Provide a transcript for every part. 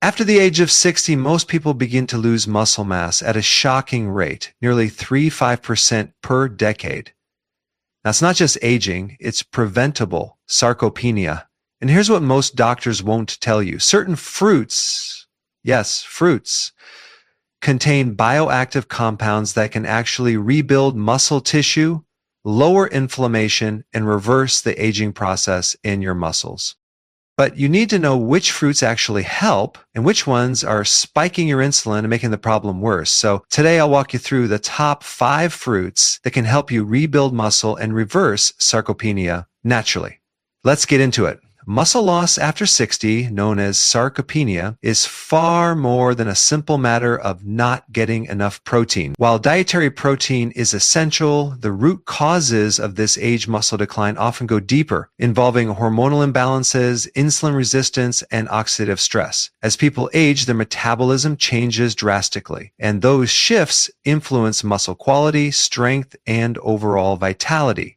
After the age of 60, most people begin to lose muscle mass at a shocking rate, nearly 3–5% per decade. Now, it's not just aging, it's preventable sarcopenia. And here's what most doctors won't tell you. Certain fruits, yes, fruits, contain bioactive compounds that can actually rebuild muscle tissue, lower inflammation, and reverse the aging process in your muscles. But you need to know which fruits actually help and which ones are spiking your insulin and making the problem worse. So today I'll walk you through the top 5 fruits that can help you rebuild muscle and reverse sarcopenia naturally. Let's get into it. Muscle loss after 60, known as sarcopenia, is far more than a simple matter of not getting enough protein. While dietary protein is essential, the root causes of this age muscle decline often go deeper, involving hormonal imbalances, insulin resistance, and oxidative stress. As people age, their metabolism changes drastically, and those shifts influence muscle quality, strength, and overall vitality.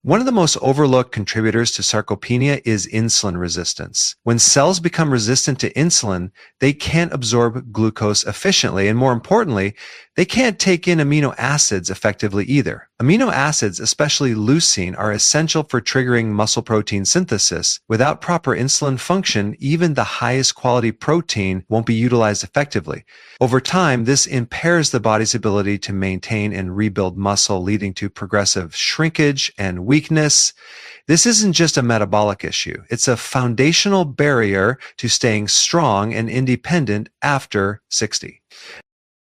One of the most overlooked contributors to sarcopenia is insulin resistance. When cells become resistant to insulin, they can't absorb glucose efficiently, and more importantly, they can't take in amino acids effectively either. Amino acids, especially leucine, are essential for triggering muscle protein synthesis. Without proper insulin function, even the highest quality protein won't be utilized effectively. Over time, this impairs the body's ability to maintain and rebuild muscle, leading to progressive shrinkage and weakness. This isn't just a metabolic issue. It's a foundational barrier to staying strong and independent after 60.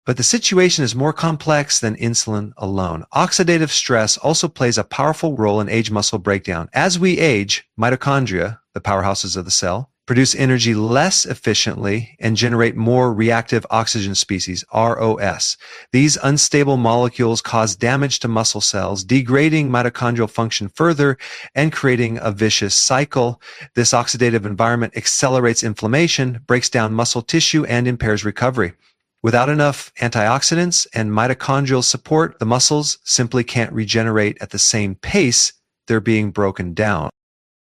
But the situation is more complex than insulin alone. Oxidative stress also plays a powerful role in age muscle breakdown. As we age, mitochondria, the powerhouses of the cell, produce energy less efficiently and generate more reactive oxygen species, ROS. These unstable molecules cause damage to muscle cells, degrading mitochondrial function further and creating a vicious cycle. This oxidative environment accelerates inflammation, breaks down muscle tissue, and impairs recovery. Without enough antioxidants and mitochondrial support, the muscles simply can't regenerate at the same pace they're being broken down.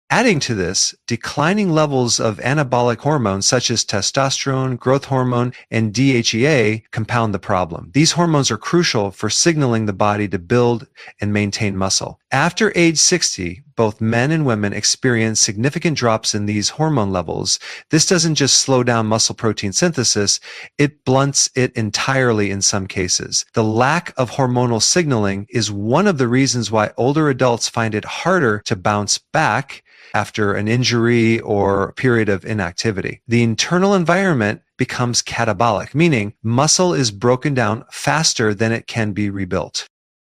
Adding to this, declining levels of anabolic hormones such as testosterone, growth hormone, and DHEA compound the problem. These hormones are crucial for signaling the body to build and maintain muscle. After age 60, both men and women experience significant drops in these hormone levels. This doesn't just slow down muscle protein synthesis, it blunts it entirely in some cases. The lack of hormonal signaling is one of the reasons why older adults find it harder to bounce back after an injury or a period of inactivity. The internal environment becomes catabolic, meaning muscle is broken down faster than it can be rebuilt.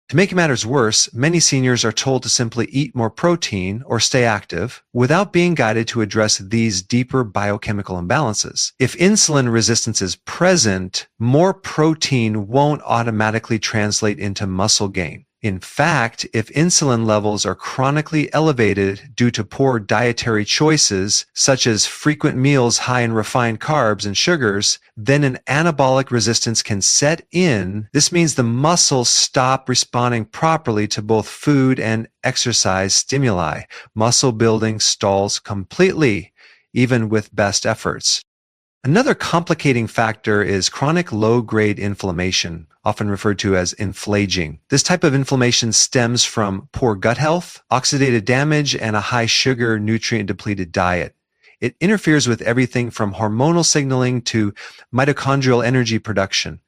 To make matters worse, many seniors are told to simply eat more protein or stay active without being guided to address these deeper biochemical imbalances. If insulin resistance is present, more protein won't automatically translate into muscle gain. In fact, if insulin levels are chronically elevated due to poor dietary choices, such as frequent meals high in refined carbs and sugars, then an anabolic resistance can set in. This means the muscles stop responding properly to both food and exercise stimuli. Muscle building stalls completely, even with best efforts. Another complicating factor is chronic low-grade inflammation, often referred to as inflaging. This type of inflammation stems from poor gut health, oxidative damage, and a high-sugar, nutrient-depleted diet. It interferes with everything from hormonal signaling to mitochondrial energy production.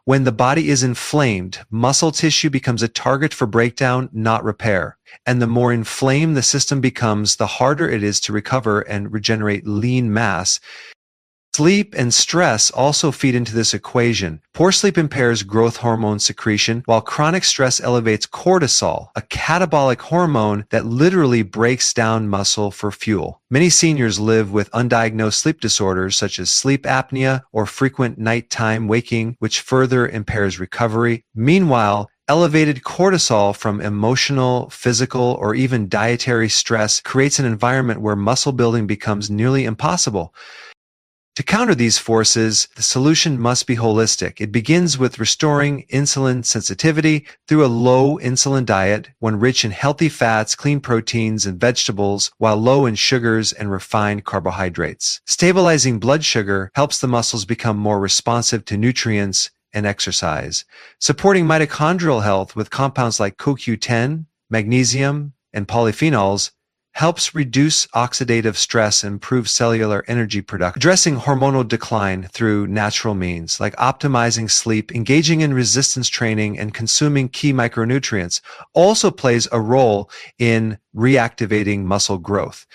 When the body is inflamed, muscle tissue becomes a target for breakdown, not repair. And the more inflamed the system becomes, the harder it is to recover and regenerate lean mass. Sleep and stress also feed into this equation. Poor sleep impairs growth hormone secretion, while chronic stress elevates cortisol, a catabolic hormone that literally breaks down muscle for fuel. Many seniors live with undiagnosed sleep disorders such as sleep apnea or frequent nighttime waking, which further impairs recovery. Meanwhile, elevated cortisol from emotional, physical, or even dietary stress creates an environment where muscle building becomes nearly impossible. To counter these forces, the solution must be holistic. It begins with restoring insulin sensitivity through a low insulin diet, one rich in healthy fats, clean proteins, and vegetables, while low in sugars and refined carbohydrates. Stabilizing blood sugar helps the muscles become more responsive to nutrients and exercise. Supporting mitochondrial health with compounds like CoQ10, magnesium, and polyphenols helps reduce oxidative stress and improve cellular energy production. Addressing hormonal decline through natural means, like optimizing sleep, engaging in resistance training, and consuming key micronutrients, also plays a role in reactivating muscle growth.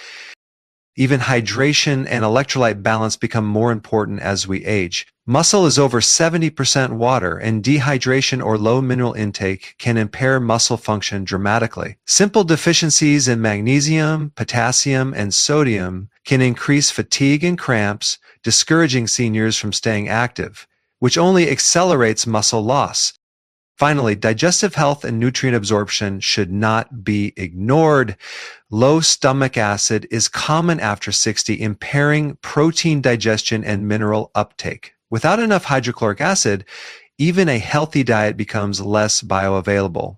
Even hydration and electrolyte balance become more important as we age. Muscle is over 70% water, and dehydration or low mineral intake can impair muscle function dramatically. Simple deficiencies in magnesium, potassium, and sodium can increase fatigue and cramps, discouraging seniors from staying active, which only accelerates muscle loss. Finally, digestive health and nutrient absorption should not be ignored. Low stomach acid is common after 60, impairing protein digestion and mineral uptake. Without enough hydrochloric acid, even a healthy diet becomes less bioavailable.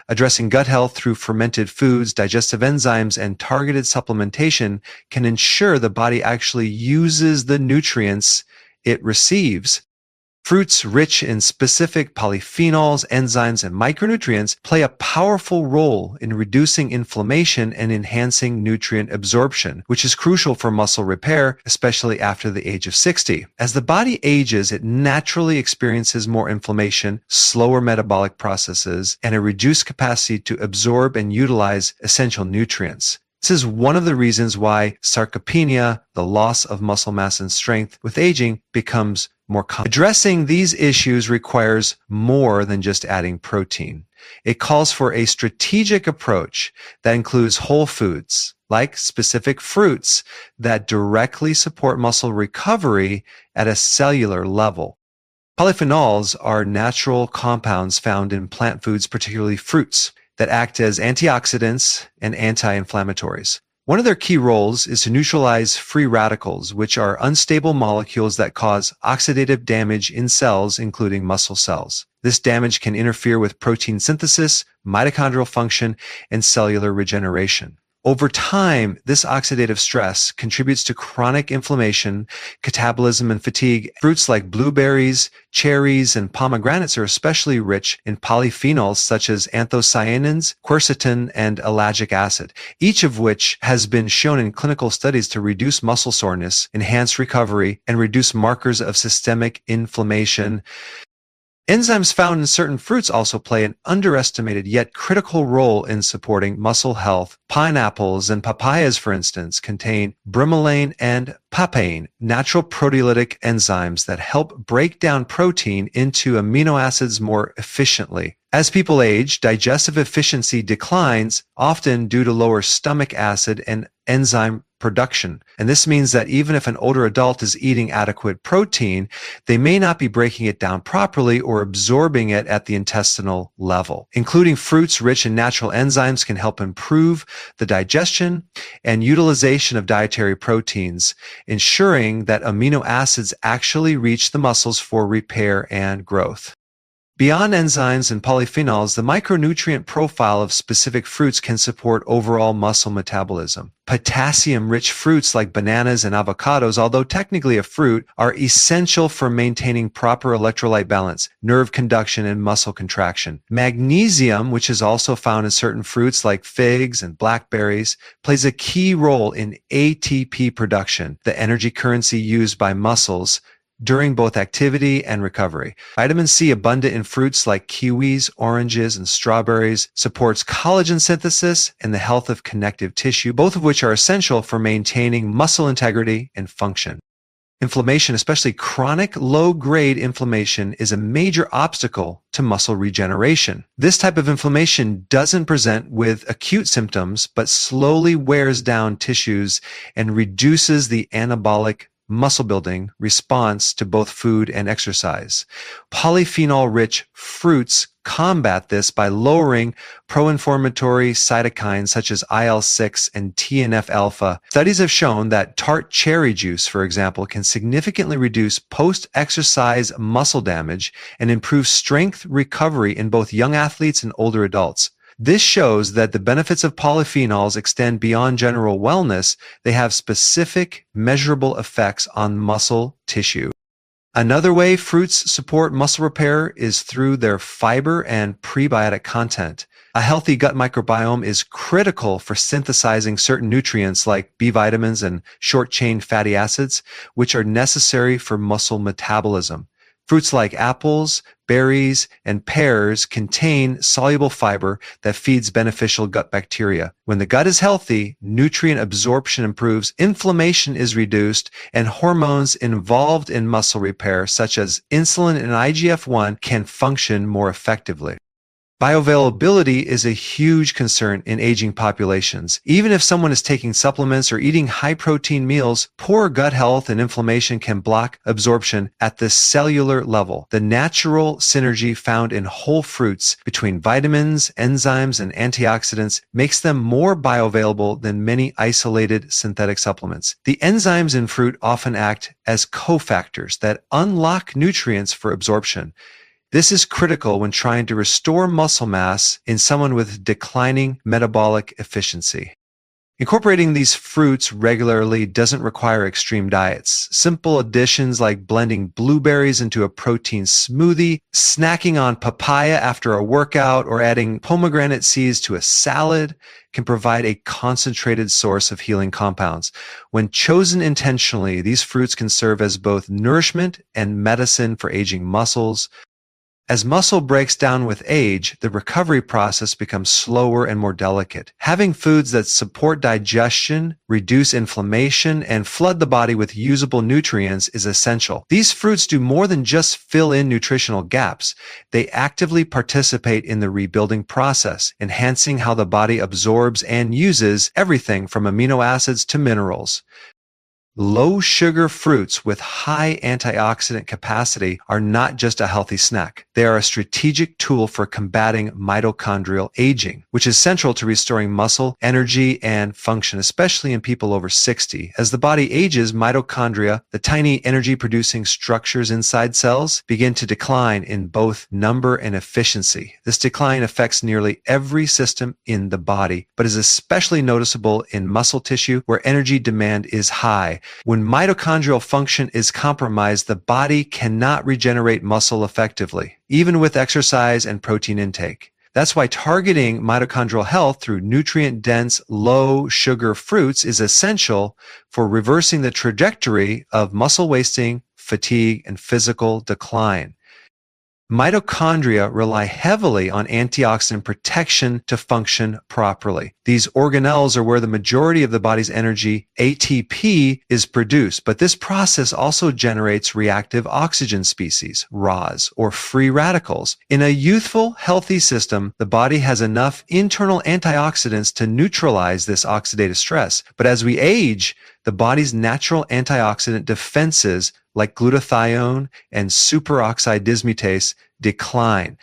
Addressing gut health through fermented foods, digestive enzymes, and targeted supplementation can ensure the body actually uses the nutrients it receives. Fruits rich in specific polyphenols, enzymes, and micronutrients play a powerful role in reducing inflammation and enhancing nutrient absorption, which is crucial for muscle repair, especially after the age of 60. As the body ages, it naturally experiences more inflammation, slower metabolic processes, and a reduced capacity to absorb and utilize essential nutrients. This is one of the reasons why sarcopenia, the loss of muscle mass and strength with aging, becomes more common. Addressing these issues requires more than just adding protein. It calls for a strategic approach that includes whole foods, like specific fruits that directly support muscle recovery at a cellular level. Polyphenols are natural compounds found in plant foods, particularly fruits, that act as antioxidants and anti-inflammatories. One of their key roles is to neutralize free radicals, which are unstable molecules that cause oxidative damage in cells, including muscle cells. This damage can interfere with protein synthesis, mitochondrial function, and cellular regeneration. Over time, this oxidative stress contributes to chronic inflammation, catabolism, and fatigue. Fruits like blueberries, cherries, and pomegranates are especially rich in polyphenols such as anthocyanins, quercetin, and ellagic acid, each of which has been shown in clinical studies to reduce muscle soreness, enhance recovery, and reduce markers of systemic inflammation. Enzymes found in certain fruits also play an underestimated yet critical role in supporting muscle health. Pineapples and papayas, for instance, contain bromelain and papain, natural proteolytic enzymes that help break down protein into amino acids more efficiently. As people age, digestive efficiency declines, often due to lower stomach acid and enzyme production. And this means that even if an older adult is eating adequate protein, they may not be breaking it down properly or absorbing it at the intestinal level. Including fruits rich in natural enzymes can help improve the digestion and utilization of dietary proteins, ensuring that amino acids actually reach the muscles for repair and growth. Beyond enzymes and polyphenols, the micronutrient profile of specific fruits can support overall muscle metabolism. Potassium-rich fruits like bananas and avocados, although technically a fruit, are essential for maintaining proper electrolyte balance, nerve conduction, and muscle contraction. Magnesium, which is also found in certain fruits like figs and blackberries, plays a key role in ATP production, the energy currency used by muscles during both activity and recovery. Vitamin C, abundant in fruits like kiwis, oranges, and strawberries, supports collagen synthesis and the health of connective tissue, both of which are essential for maintaining muscle integrity and function. Inflammation, especially chronic low-grade inflammation, is a major obstacle to muscle regeneration. This type of inflammation doesn't present with acute symptoms, but slowly wears down tissues and reduces the anabolic muscle building response to both food and exercise. Polyphenol-rich fruits combat this by lowering pro-inflammatory cytokines such as IL-6 and TNF-alpha. Studies have shown that tart cherry juice, for example, can significantly reduce post-exercise muscle damage and improve strength recovery in both young athletes and older adults. This shows that the benefits of polyphenols extend beyond general wellness. They have specific, measurable effects on muscle tissue. Another way fruits support muscle repair is through their fiber and prebiotic content. A healthy gut microbiome is critical for synthesizing certain nutrients like B vitamins and short-chain fatty acids, which are necessary for muscle metabolism. Fruits like apples, berries, and pears contain soluble fiber that feeds beneficial gut bacteria. When the gut is healthy, nutrient absorption improves, inflammation is reduced, and hormones involved in muscle repair, such as insulin and IGF-1, can function more effectively. Bioavailability is a huge concern in aging populations. Even if someone is taking supplements or eating high-protein meals, poor gut health and inflammation can block absorption at the cellular level. The natural synergy found in whole fruits between vitamins, enzymes, and antioxidants makes them more bioavailable than many isolated synthetic supplements. The enzymes in fruit often act as cofactors that unlock nutrients for absorption. This is critical when trying to restore muscle mass in someone with declining metabolic efficiency. Incorporating these fruits regularly doesn't require extreme diets. Simple additions like blending blueberries into a protein smoothie, snacking on papaya after a workout, or adding pomegranate seeds to a salad can provide a concentrated source of healing compounds. When chosen intentionally, these fruits can serve as both nourishment and medicine for aging muscles. As muscle breaks down with age, the recovery process becomes slower and more delicate. Having foods that support digestion, reduce inflammation, and flood the body with usable nutrients is essential. These fruits do more than just fill in nutritional gaps. They actively participate in the rebuilding process, enhancing how the body absorbs and uses everything from amino acids to minerals. Low-sugar fruits with high antioxidant capacity are not just a healthy snack. They are a strategic tool for combating mitochondrial aging, which is central to restoring muscle, energy, and function, especially in people over 60. As the body ages, mitochondria, the tiny energy-producing structures inside cells, begin to decline in both number and efficiency. This decline affects nearly every system in the body, but is especially noticeable in muscle tissue where energy demand is high. When mitochondrial function is compromised, the body cannot regenerate muscle effectively, even with exercise and protein intake. That's why targeting mitochondrial health through nutrient-dense, low-sugar fruits is essential for reversing the trajectory of muscle wasting, fatigue, and physical decline. Mitochondria rely heavily on antioxidant protection to function properly. These organelles are where the majority of the body's energy, ATP, is produced, but this process also generates reactive oxygen species, ROS, or free radicals. In a youthful, healthy system, the body has enough internal antioxidants to neutralize this oxidative stress. But as we age, the body's natural antioxidant defenses like glutathione and superoxide dismutase decline.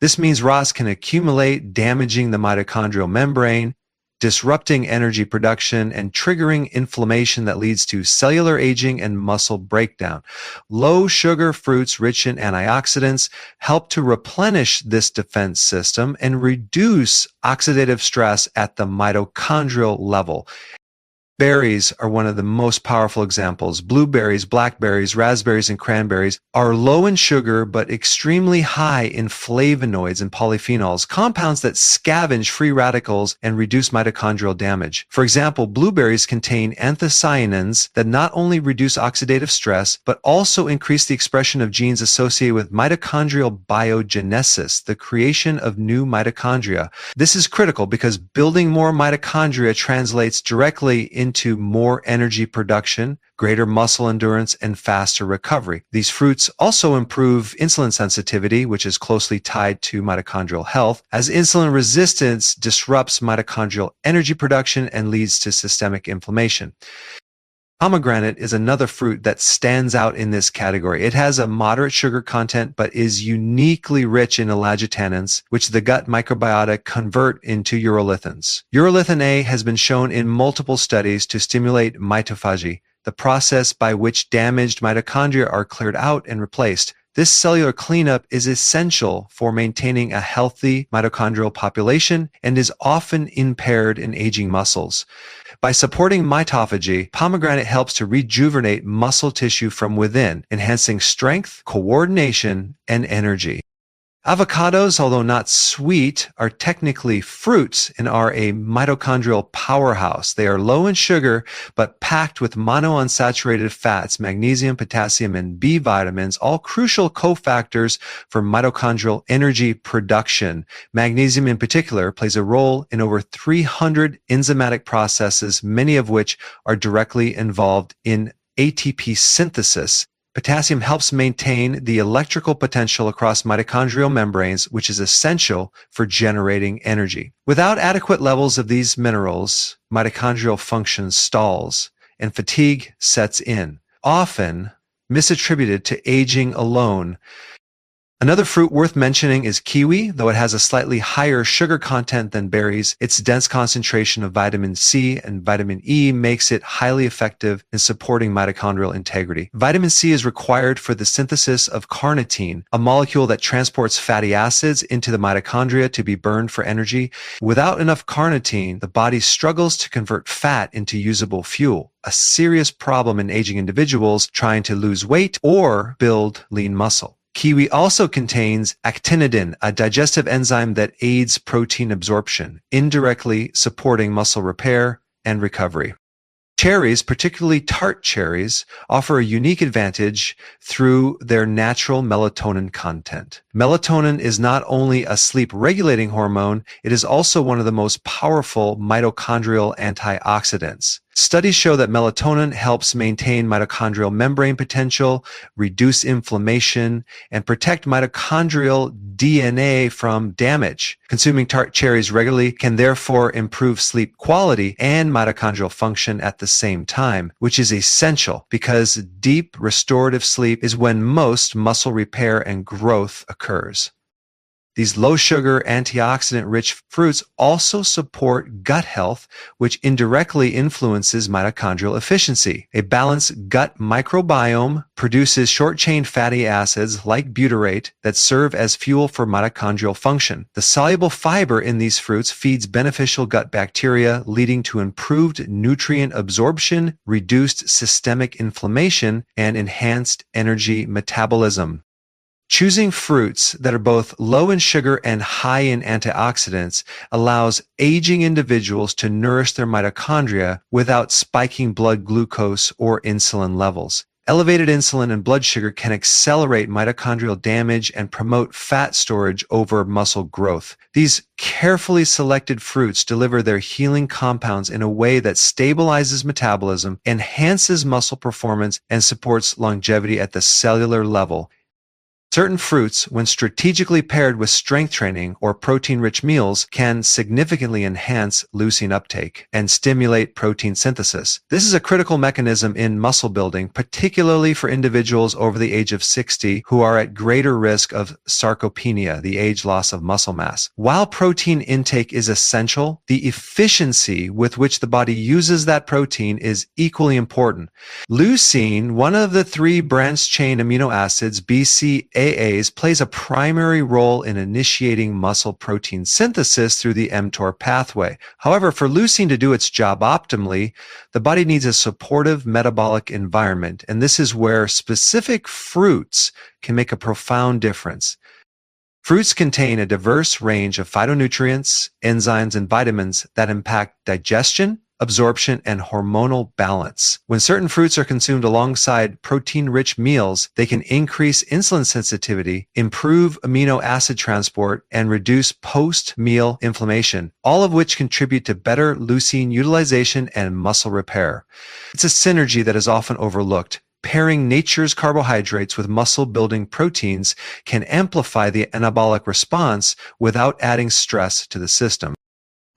This means ROS can accumulate, damaging the mitochondrial membrane, disrupting energy production, and triggering inflammation that leads to cellular aging and muscle breakdown. Low-sugar fruits rich in antioxidants help to replenish this defense system and reduce oxidative stress at the mitochondrial level. Berries are one of the most powerful examples. Blueberries, blackberries, raspberries, and cranberries are low in sugar but extremely high in flavonoids and polyphenols, compounds that scavenge free radicals and reduce mitochondrial damage. For example, blueberries contain anthocyanins that not only reduce oxidative stress but also increase the expression of genes associated with mitochondrial biogenesis, the creation of new mitochondria. This is critical because building more mitochondria translates directly into more energy production, greater muscle endurance, and faster recovery. These fruits also improve insulin sensitivity, which is closely tied to mitochondrial health, as insulin resistance disrupts mitochondrial energy production and leads to systemic inflammation. Pomegranate is another fruit that stands out in this category. It has a moderate sugar content, but is uniquely rich in elagitannins, which the gut microbiota convert into urolithins. Urolithin A has been shown in multiple studies to stimulate mitophagy, the process by which damaged mitochondria are cleared out and replaced. This cellular cleanup is essential for maintaining a healthy mitochondrial population and is often impaired in aging muscles. By supporting mitophagy, pomegranate helps to rejuvenate muscle tissue from within, enhancing strength, coordination, and energy. Avocados, although not sweet, are technically fruits and are a mitochondrial powerhouse. They are low in sugar, but packed with monounsaturated fats, magnesium, potassium, and B vitamins, all crucial cofactors for mitochondrial energy production. Magnesium in particular plays a role in over 300 enzymatic processes, many of which are directly involved in ATP synthesis. Potassium helps maintain the electrical potential across mitochondrial membranes, which is essential for generating energy. Without adequate levels of these minerals, mitochondrial function stalls and fatigue sets in, often misattributed to aging alone. Another fruit worth mentioning is kiwi. Though it has a slightly higher sugar content than berries, its dense concentration of vitamin C and vitamin E makes it highly effective in supporting mitochondrial integrity. Vitamin C is required for the synthesis of carnitine, a molecule that transports fatty acids into the mitochondria to be burned for energy. Without enough carnitine, the body struggles to convert fat into usable fuel, a serious problem in aging individuals trying to lose weight or build lean muscle. Kiwi also contains actinidin, a digestive enzyme that aids protein absorption, indirectly supporting muscle repair and recovery. Cherries, particularly tart cherries, offer a unique advantage through their natural melatonin content. Melatonin is not only a sleep-regulating hormone, it is also one of the most powerful mitochondrial antioxidants. Studies show that melatonin helps maintain mitochondrial membrane potential, reduce inflammation, and protect mitochondrial DNA from damage. Consuming tart cherries regularly can therefore improve sleep quality and mitochondrial function at the same time, which is essential because deep restorative sleep is when most muscle repair and growth occurs. These low-sugar, antioxidant-rich fruits also support gut health, which indirectly influences mitochondrial efficiency. A balanced gut microbiome produces short-chain fatty acids like butyrate that serve as fuel for mitochondrial function. The soluble fiber in these fruits feeds beneficial gut bacteria, leading to improved nutrient absorption, reduced systemic inflammation, and enhanced energy metabolism. Choosing fruits that are both low in sugar and high in antioxidants allows aging individuals to nourish their mitochondria without spiking blood glucose or insulin levels. Elevated insulin and blood sugar can accelerate mitochondrial damage and promote fat storage over muscle growth. These carefully selected fruits deliver their healing compounds in a way that stabilizes metabolism, enhances muscle performance, and supports longevity at the cellular level. Certain fruits, when strategically paired with strength training or protein-rich meals, can significantly enhance leucine uptake and stimulate protein synthesis. This is a critical mechanism in muscle building, particularly for individuals over the age of 60 who are at greater risk of sarcopenia, the age loss of muscle mass. While protein intake is essential, the efficiency with which the body uses that protein is equally important. Leucine, one of the three branched-chain amino acids, BCAAs, plays a primary role in initiating muscle protein synthesis through the mTOR pathway. However, for leucine to do its job optimally, the body needs a supportive metabolic environment, and this is where specific fruits can make a profound difference. Fruits contain a diverse range of phytonutrients, enzymes, and vitamins that impact digestion, absorption, and hormonal balance. When certain fruits are consumed alongside protein-rich meals, they can increase insulin sensitivity, improve amino acid transport, and reduce post-meal inflammation, all of which contribute to better leucine utilization and muscle repair. It's a synergy that is often overlooked. Pairing nature's carbohydrates with muscle-building proteins can amplify the anabolic response without adding stress to the system.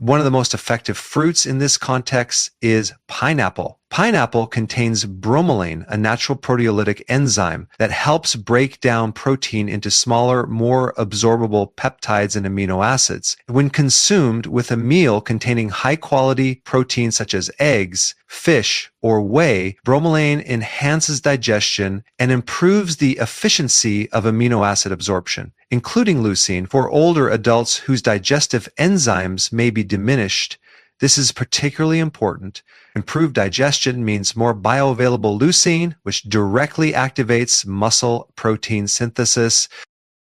One of the most effective fruits in this context is pineapple. Pineapple contains bromelain, a natural proteolytic enzyme that helps break down protein into smaller, more absorbable peptides and amino acids. When consumed with a meal containing high-quality protein such as eggs, fish, or whey, bromelain enhances digestion and improves the efficiency of amino acid absorption, including leucine. For older adults whose digestive enzymes may be diminished, this is particularly important. Improved digestion means more bioavailable leucine, which directly activates muscle protein synthesis.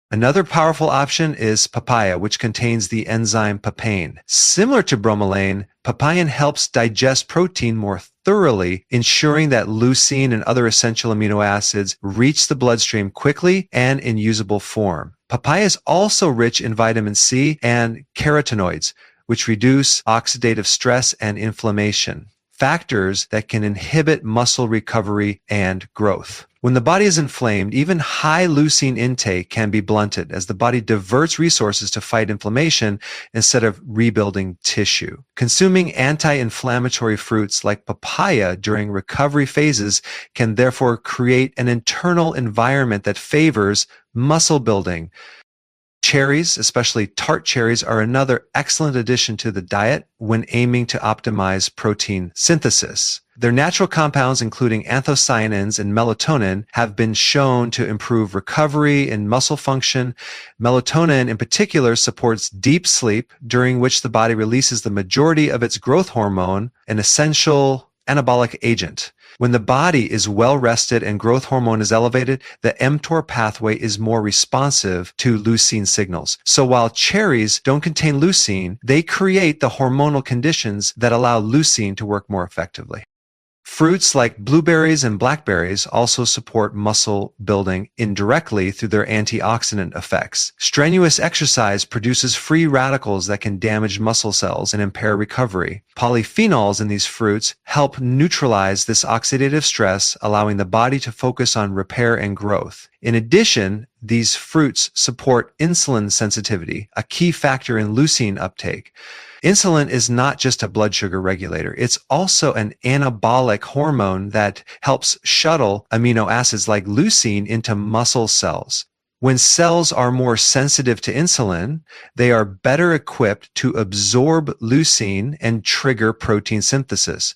Another powerful option is papaya, which contains the enzyme papain. Similar to bromelain, papain helps digest protein more thoroughly, ensuring that leucine and other essential amino acids reach the bloodstream quickly and in usable form. Papaya is also rich in vitamin C and carotenoids, which reduce oxidative stress and inflammation, factors that can inhibit muscle recovery and growth. When the body is inflamed, even high leucine intake can be blunted as the body diverts resources to fight inflammation instead of rebuilding tissue. Consuming anti-inflammatory fruits like papaya during recovery phases can therefore create an internal environment that favors muscle building. Cherries, especially tart cherries, are another excellent addition to the diet when aiming to optimize protein synthesis. Their natural compounds, including anthocyanins and melatonin, have been shown to improve recovery and muscle function. Melatonin, in particular, supports deep sleep, during which the body releases the majority of its growth hormone, an essential anabolic agent. When the body is well rested and growth hormone is elevated, the mTOR pathway is more responsive to leucine signals. So while cherries don't contain leucine, they create the hormonal conditions that allow leucine to work more effectively. Fruits like blueberries and blackberries also support muscle building indirectly through their antioxidant effects. Strenuous exercise produces free radicals that can damage muscle cells and impair recovery. Polyphenols in these fruits help neutralize this oxidative stress, allowing the body to focus on repair and growth. In addition, these fruits support insulin sensitivity, a key factor in leucine uptake. Insulin is not just a blood sugar regulator. It's also an anabolic hormone that helps shuttle amino acids like leucine into muscle cells. When cells are more sensitive to insulin, they are better equipped to absorb leucine and trigger protein synthesis.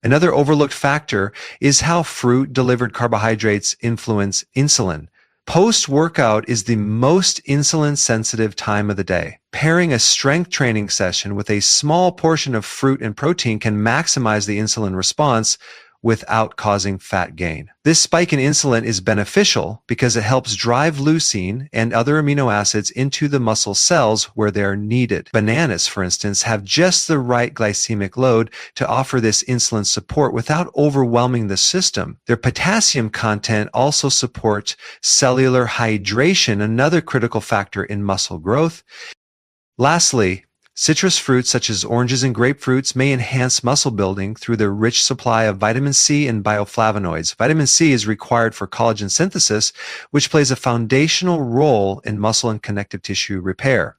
Another overlooked factor is how fruit-delivered carbohydrates influence insulin. Post-workout is the most insulin-sensitive time of the day. Pairing a strength training session with a small portion of fruit and protein can maximize the insulin response without causing fat gain. This spike in insulin is beneficial because it helps drive leucine and other amino acids into the muscle cells where they are needed. Bananas, for instance, have just the right glycemic load to offer this insulin support without overwhelming the system. Their potassium content also supports cellular hydration, another critical factor in muscle growth. Lastly, citrus fruits such as oranges and grapefruits may enhance muscle building through their rich supply of vitamin C and bioflavonoids. Vitamin C is required for collagen synthesis, which plays a foundational role in muscle and connective tissue repair.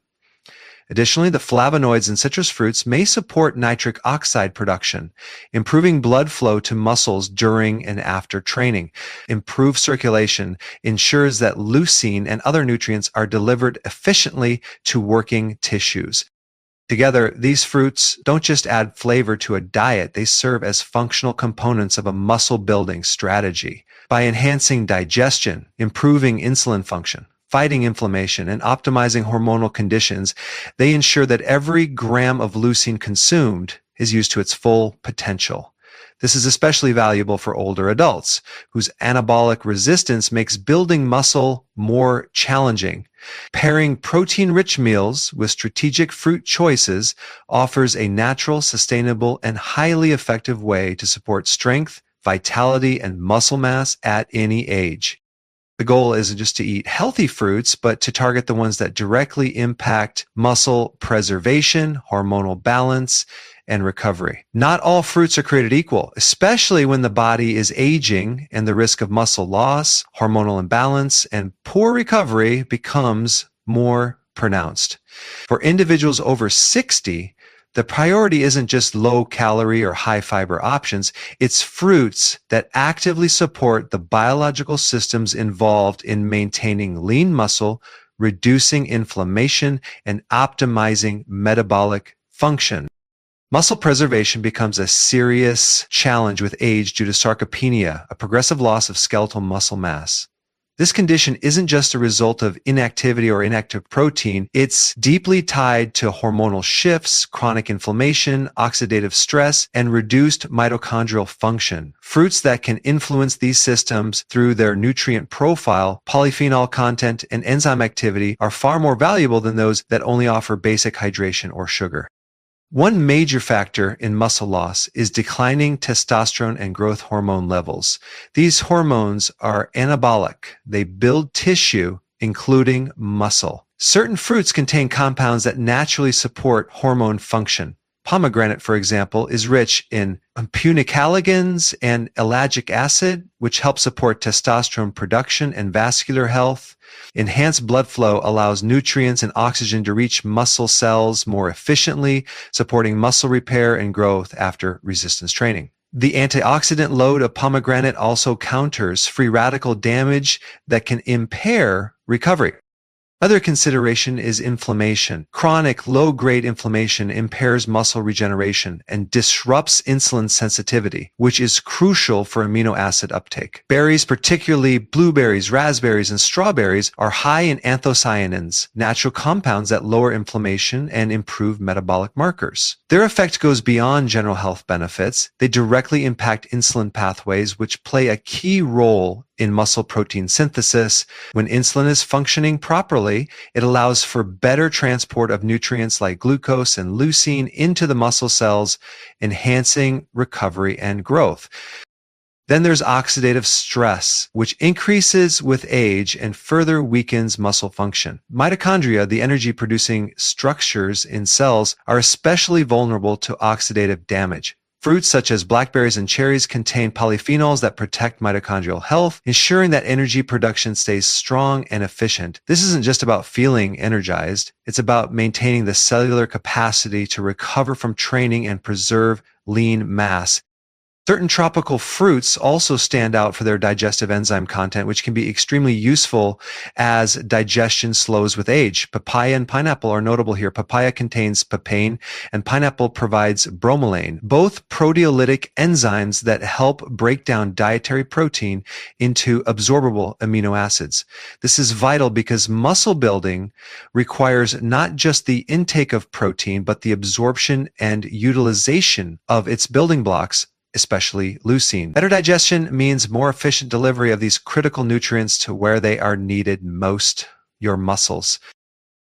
Additionally, the flavonoids in citrus fruits may support nitric oxide production, improving blood flow to muscles during and after training. Improved circulation ensures that leucine and other nutrients are delivered efficiently to working tissues. Together, these fruits don't just add flavor to a diet, they serve as functional components of a muscle-building strategy. By enhancing digestion, improving insulin function, fighting inflammation, and optimizing hormonal conditions, they ensure that every gram of leucine consumed is used to its full potential. This is especially valuable for older adults, whose anabolic resistance makes building muscle more challenging. Pairing protein-rich meals with strategic fruit choices offers a natural, sustainable, and highly effective way to support strength, vitality, and muscle mass at any age. The goal isn't just to eat healthy fruits, but to target the ones that directly impact muscle preservation, hormonal balance, and recovery. Not all fruits are created equal, especially when the body is aging and the risk of muscle loss, hormonal imbalance, and poor recovery becomes more pronounced. For individuals over 60, The priority isn't just low-calorie or high-fiber options, it's fruits that actively support the biological systems involved in maintaining lean muscle, reducing inflammation, and optimizing metabolic function. Muscle preservation becomes a serious challenge with age due to sarcopenia, a progressive loss of skeletal muscle mass. This condition isn't just a result of inactivity or inactive protein, it's deeply tied to hormonal shifts, chronic inflammation, oxidative stress, and reduced mitochondrial function. Fruits that can influence these systems through their nutrient profile, polyphenol content, and enzyme activity are far more valuable than those that only offer basic hydration or sugar. One major factor in muscle loss is declining testosterone and growth hormone levels. These hormones are anabolic. They build tissue, including muscle. Certain fruits contain compounds that naturally support hormone function. Pomegranate, for example, is rich in punicalagins and ellagic acid, which help support testosterone production and vascular health. Enhanced blood flow allows nutrients and oxygen to reach muscle cells more efficiently, supporting muscle repair and growth after resistance training. The antioxidant load of pomegranate also counters free radical damage that can impair recovery. Other consideration is inflammation. Chronic low-grade inflammation impairs muscle regeneration and disrupts insulin sensitivity, which is crucial for amino acid uptake. Berries, particularly blueberries, raspberries, and strawberries, are high in anthocyanins, natural compounds that lower inflammation and improve metabolic markers. Their effect goes beyond general health benefits. They directly impact insulin pathways, which play a key role in muscle protein synthesis. When insulin is functioning properly, it allows for better transport of nutrients like glucose and leucine into the muscle cells, enhancing recovery and growth. Then there's oxidative stress, which increases with age and further weakens muscle function. Mitochondria, the energy-producing structures in cells, are especially vulnerable to oxidative damage. Fruits such as blackberries and cherries contain polyphenols that protect mitochondrial health, ensuring that energy production stays strong and efficient. This isn't just about feeling energized, it's about maintaining the cellular capacity to recover from training and preserve lean mass. Certain tropical fruits also stand out for their digestive enzyme content, which can be extremely useful as digestion slows with age. Papaya and pineapple are notable here. Papaya contains papain, and pineapple provides bromelain, both proteolytic enzymes that help break down dietary protein into absorbable amino acids. This is vital because muscle building requires not just the intake of protein, but the absorption and utilization of its building blocks, especially leucine. Better digestion means more efficient delivery of these critical nutrients to where they are needed most, your muscles.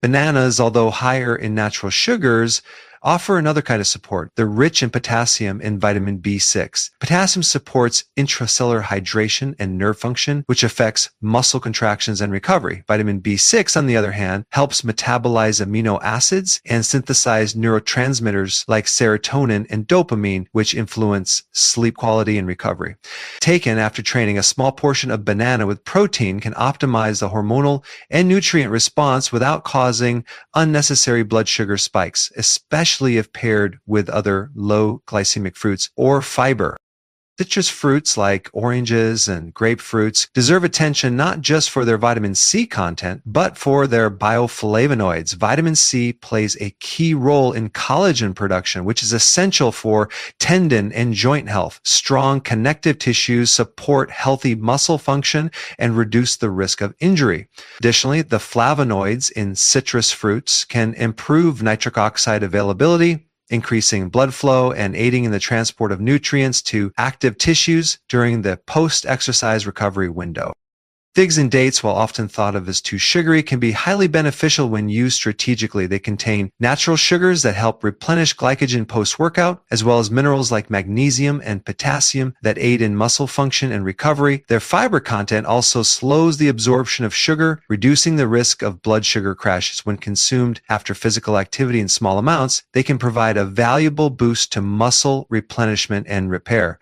Bananas, although higher in natural sugars, offer another kind of support. They're rich in potassium and vitamin B6. Potassium supports intracellular hydration and nerve function, which affects muscle contractions and recovery. Vitamin B6, on the other hand, helps metabolize amino acids and synthesize neurotransmitters like serotonin and dopamine, which influence sleep quality and recovery. Taken after training, a small portion of banana with protein can optimize the hormonal and nutrient response without causing unnecessary blood sugar spikes, especially if paired with other low glycemic fruits or fiber. Citrus fruits like oranges and grapefruits deserve attention not just for their vitamin C content, but for their bioflavonoids. Vitamin C plays a key role in collagen production, which is essential for tendon and joint health. Strong connective tissues support healthy muscle function and reduce the risk of injury. Additionally, the flavonoids in citrus fruits can improve nitric oxide availability, increasing blood flow and aiding in the transport of nutrients to active tissues during the post-exercise recovery window. Figs and dates, while often thought of as too sugary, can be highly beneficial when used strategically. They contain natural sugars that help replenish glycogen post-workout, as well as minerals like magnesium and potassium that aid in muscle function and recovery. Their fiber content also slows the absorption of sugar, reducing the risk of blood sugar crashes. When consumed after physical activity in small amounts, they can provide a valuable boost to muscle replenishment and repair.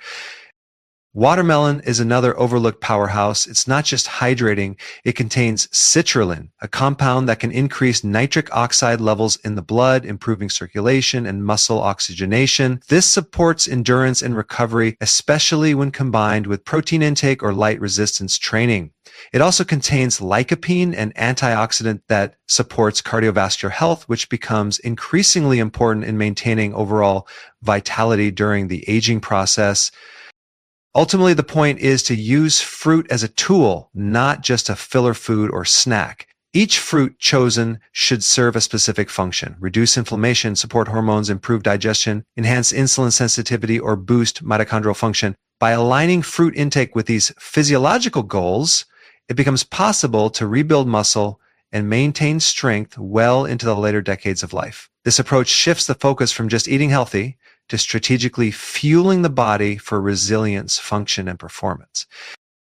Watermelon is another overlooked powerhouse. It's not just hydrating, it contains citrulline, a compound that can increase nitric oxide levels in the blood, improving circulation and muscle oxygenation. This supports endurance and recovery, especially when combined with protein intake or light resistance training. It also contains lycopene, an antioxidant that supports cardiovascular health, which becomes increasingly important in maintaining overall vitality during the aging process. Ultimately, the point is to use fruit as a tool, not just a filler food or snack. Each fruit chosen should serve a specific function: reduce inflammation, support hormones, improve digestion, enhance insulin sensitivity, or boost mitochondrial function. By aligning fruit intake with these physiological goals, it becomes possible to rebuild muscle and maintain strength well into the later decades of life. This approach shifts the focus from just eating healthy to strategically fueling the body for resilience, function, and performance.